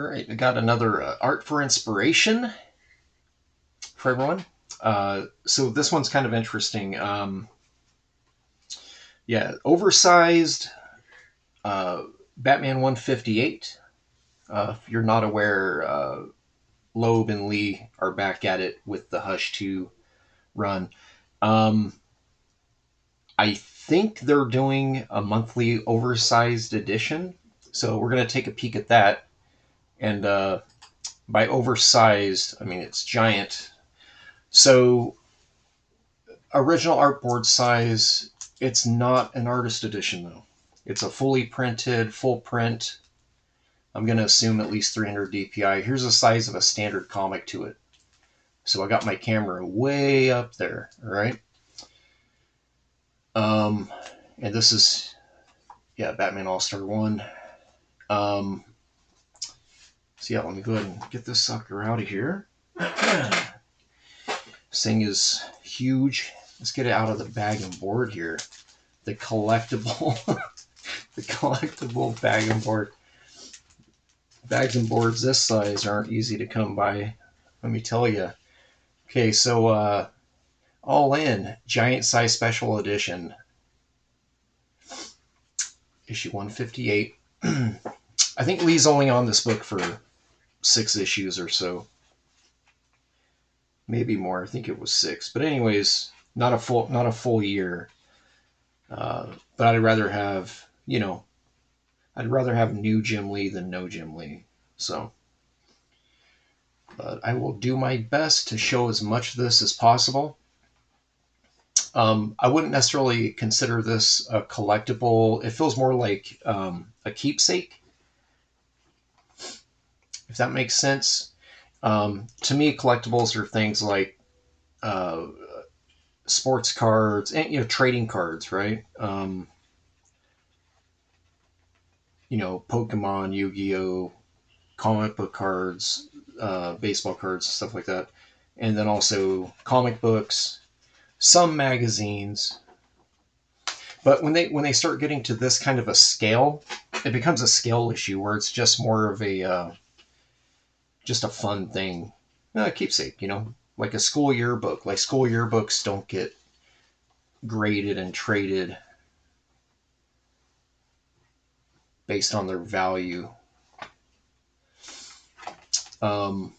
All right, I got another art for inspiration for everyone. So this one's kind of interesting. Yeah, oversized Batman 158. If you're not aware, Loeb and Lee are back at it with the Hush 2 run. Um, I think they're doing a monthly oversized edition. So we're going to take a peek at that. And by oversized, I mean it's giant. So original artboard size, it's not an artist edition though. It's a fully printed, full print. I'm going to assume at least 300 DPI. Here's the size of a standard comic to it. So I got my camera way up there, all right? And this is, yeah, Batman All-Star 1. So yeah, let me go ahead and get this sucker out of here. This thing is huge. Let's get it out of the bag and board here. The collectible, the collectible bag and board. Bags and boards this size aren't easy to come by, let me tell you. Okay, so all in, giant size special edition. Issue 158. I think Lee's only on this book for 6 issues or so. Maybe more. I think it was 6. But anyways, not a full year. But I'd rather have, I'd rather have new Jim Lee than no Jim Lee. So, but I will do my best to show as much of this as possible. I wouldn't necessarily consider this a collectible. It feels more like a keepsake, if that makes sense. To me, collectibles are things like sports cards and trading cards, right? Pokemon, Yu-Gi-Oh, comic book cards, baseball cards, stuff like that, and then also comic books, some magazines. But when they start getting to this kind of a scale, it becomes a scale issue where it's just more of a just a fun thing, keepsake, like a school yearbook. Like school yearbooks don't get graded and traded based on their value. I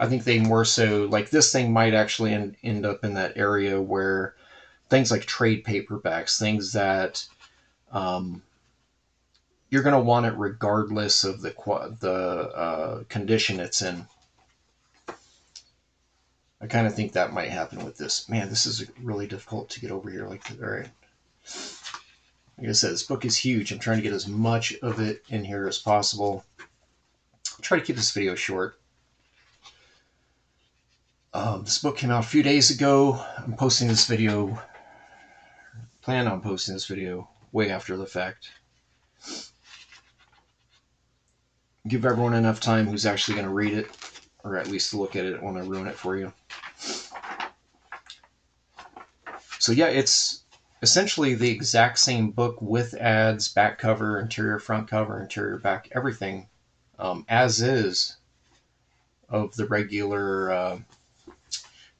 think they more so, like this thing might actually end up in that area where things like trade paperbacks, things that you're going to want it regardless of the condition it's in. I kind of think that might happen with this. Man, this is really difficult to get over here like this. All right. Like I said, this book is huge. I'm trying to get as much of it in here as possible. I'll try to keep this video short. This book came out a few days ago. I'm posting this video, plan on posting this video way after the fact. Give everyone enough time who's actually going to read it, or at least look at it. I don't want to ruin it for you. So yeah, it's essentially the exact same book with ads, back cover, interior, front cover, interior, back, everything, as is of the regular,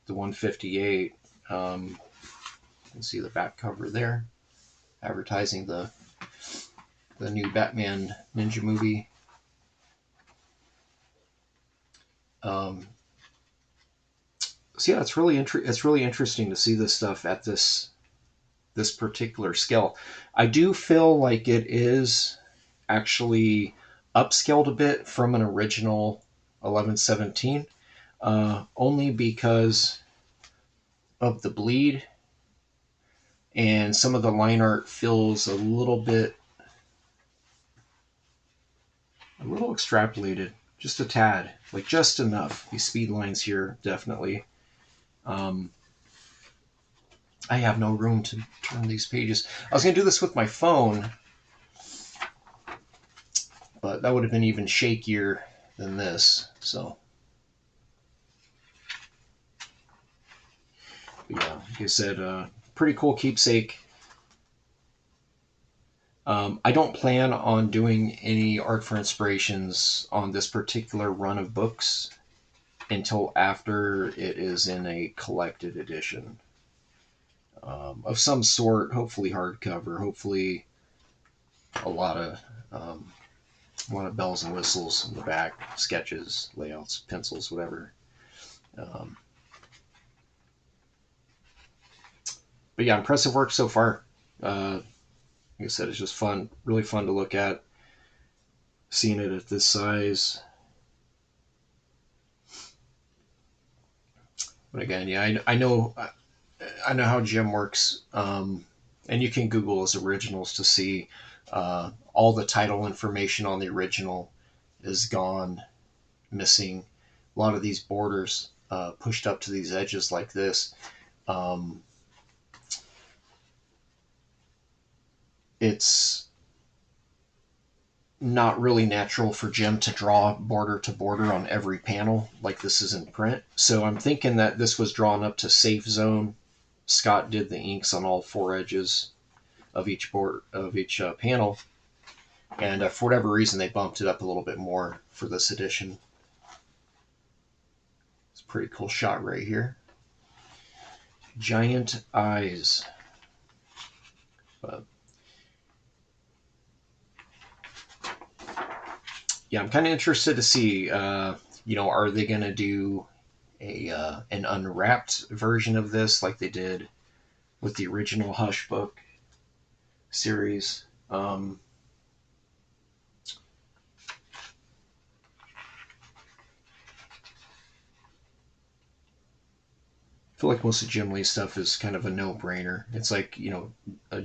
the 158. You can see the back cover there, advertising the new Batman Ninja movie. So yeah, it's really interesting to see this stuff at this particular scale. I do feel like it is actually upscaled a bit from an original 1117, only because of the bleed, and some of the line art feels a little extrapolated, just a tad, like just enough. These speed lines here, definitely. I have no room to turn these pages. I was going to do this with my phone, but that would have been even shakier than this. So, but yeah, like I said, pretty cool keepsake. I don't plan on doing any art for inspirations on this particular run of books until after it is in a collected edition of some sort, hopefully hardcover, hopefully a lot of um, a lot of bells and whistles in the back, sketches, layouts, pencils, whatever. Um, but yeah, impressive work so far. Like I said, it's just fun, really fun to look at. Seeing it at this size, but again, yeah, I know how Jim works, and you can Google his originals to see all the title information on the original is gone, missing. A lot of these borders pushed up to these edges like this. Um, it's not really natural for Jim to draw border to border on every panel like this is in print. So I'm thinking that this was drawn up to safe zone. Scott did the inks on all four edges of each board of each panel, and for whatever reason they bumped it up a little bit more for this edition. It's a pretty cool shot right here. Giant eyes. But yeah, I'm kind of interested to see. Are they going to do a an unwrapped version of this like they did with the original Hush book series? I feel like most of Jim Lee's stuff is kind of a no-brainer. It's like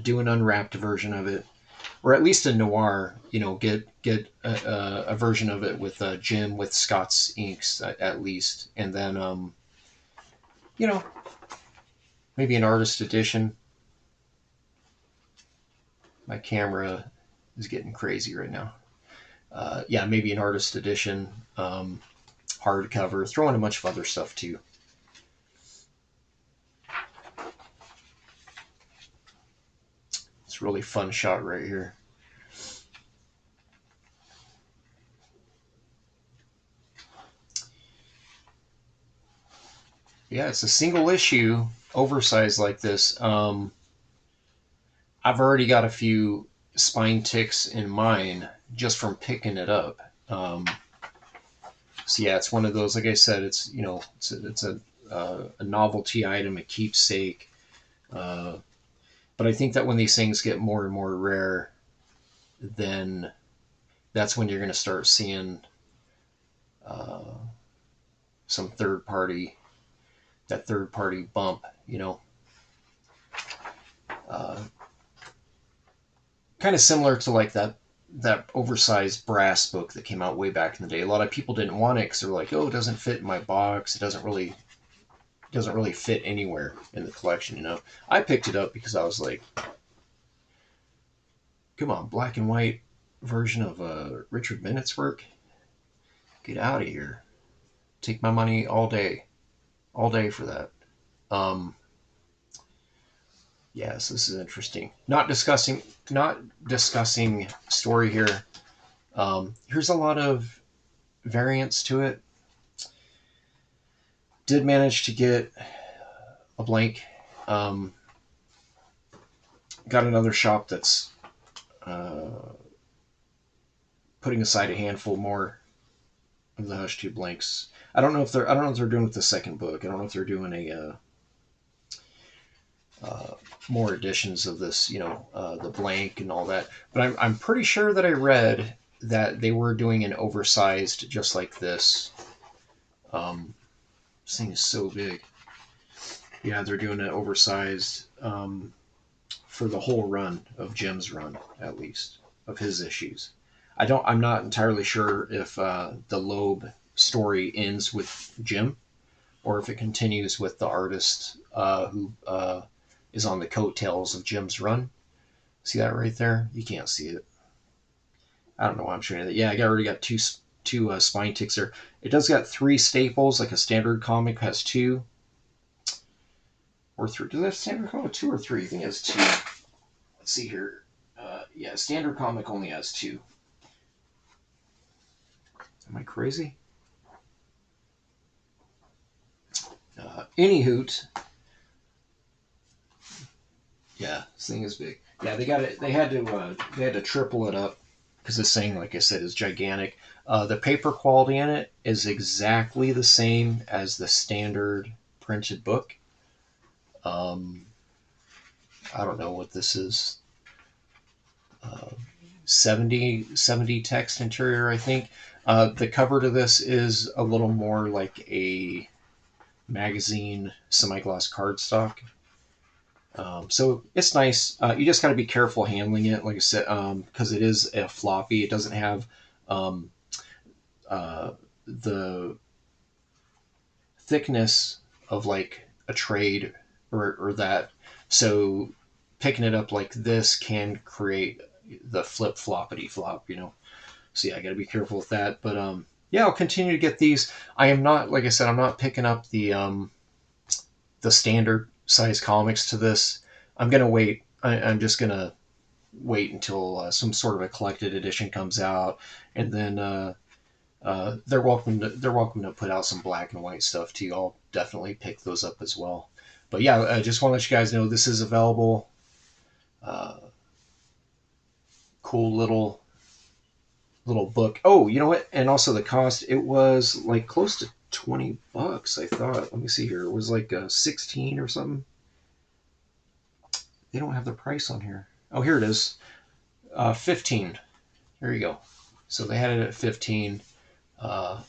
do an unwrapped version of it, or at least a noir. Get a version of it with Jim with Scott's inks at least, and then you know maybe an artist edition. My camera is getting crazy right now. Yeah, maybe an artist edition, hardcover. Throw in a bunch of other stuff too. It's a really fun shot right here. Yeah, it's a single issue, oversized like this. I've already got a few spine ticks in mine just from picking it up. So yeah, it's one of those. Like I said, it's a novelty item, a keepsake. Uh, but I think that when these things get more and more rare, then that's when you're going to start seeing uh, some third party bump. Uh, Kind of similar to like that oversized brass book that came out way back in the day. A lot of people didn't want it because they're like, oh, it doesn't fit in my box. It doesn't really fit anywhere in the collection. I picked it up because I was like, come on, black and white version of Richard Bennett's work. Get out of here. Take my money all day for that. Um, yes, this is interesting. Not discussing story here. Here's a lot of variants to it. Did manage to get a blank. Um, got another shop that's uh, putting aside a handful more of the Hush 2 blanks. I don't know if they're doing with the second book. I don't know if they're doing a more editions of this, the blank and all that. But I'm pretty sure that I read that they were doing an oversized just like this. This thing is so big. Yeah, they're doing an oversized for the whole run of Jim's run, at least of his issues. I'm not entirely sure if the Loeb story ends with Jim or if it continues with the artist who is on the coattails of Jim's run. See that right there? You can't see it. I don't know why I'm showing you that. Yeah, I already got two spine ticks there. It does got three staples, like a standard comic has two or three. Does that standard comic two or three? I think it has two. Let's see here. Yeah, standard comic only has two. Am I crazy? Any hoot. Yeah, this thing is big. Yeah, they got it. They had to triple it up because this thing, like I said, is gigantic. The paper quality in it is exactly the same as the standard printed book. Um, I don't know what this is. Uh, 70 text interior, I think. The cover to this is a little more like a magazine semi-gloss cardstock. So it's nice. You just got to be careful handling it, like I said, because it is a floppy. It doesn't have um, uh, the thickness of like a trade or that. So picking it up like this can create the flip floppity flop, you know. So yeah, I got to be careful with that. But yeah, I'll continue to get these. I am not, like I said, I'm not picking up the standard size comics to this. I'm gonna wait. I'm just gonna wait until some sort of a collected edition comes out, and then they're welcome to put out some black and white stuff too. I'll definitely pick those up as well. But yeah, I just want to let you guys know this is available. Uh, cool little book. Oh, you know what? And also the cost. It was like close to $20. I thought. Let me see here. It was like 16 or something. They don't have the price on here. Oh, here it is. 15. There you go. So they had it at 15. Uh,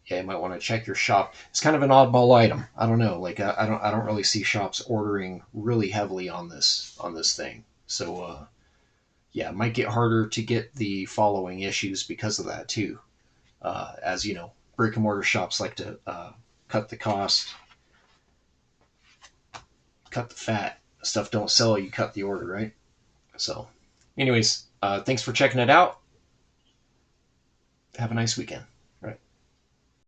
yeah, you might want to check your shop. It's kind of an oddball item. I don't know. Like I don't really see shops ordering really heavily on this thing. So yeah, it might get harder to get the following issues because of that too. As you know, brick and mortar shops like to cut the cost, cut the fat. Stuff don't sell, you cut the order, right? So, anyways, thanks for checking it out. Have a nice weekend.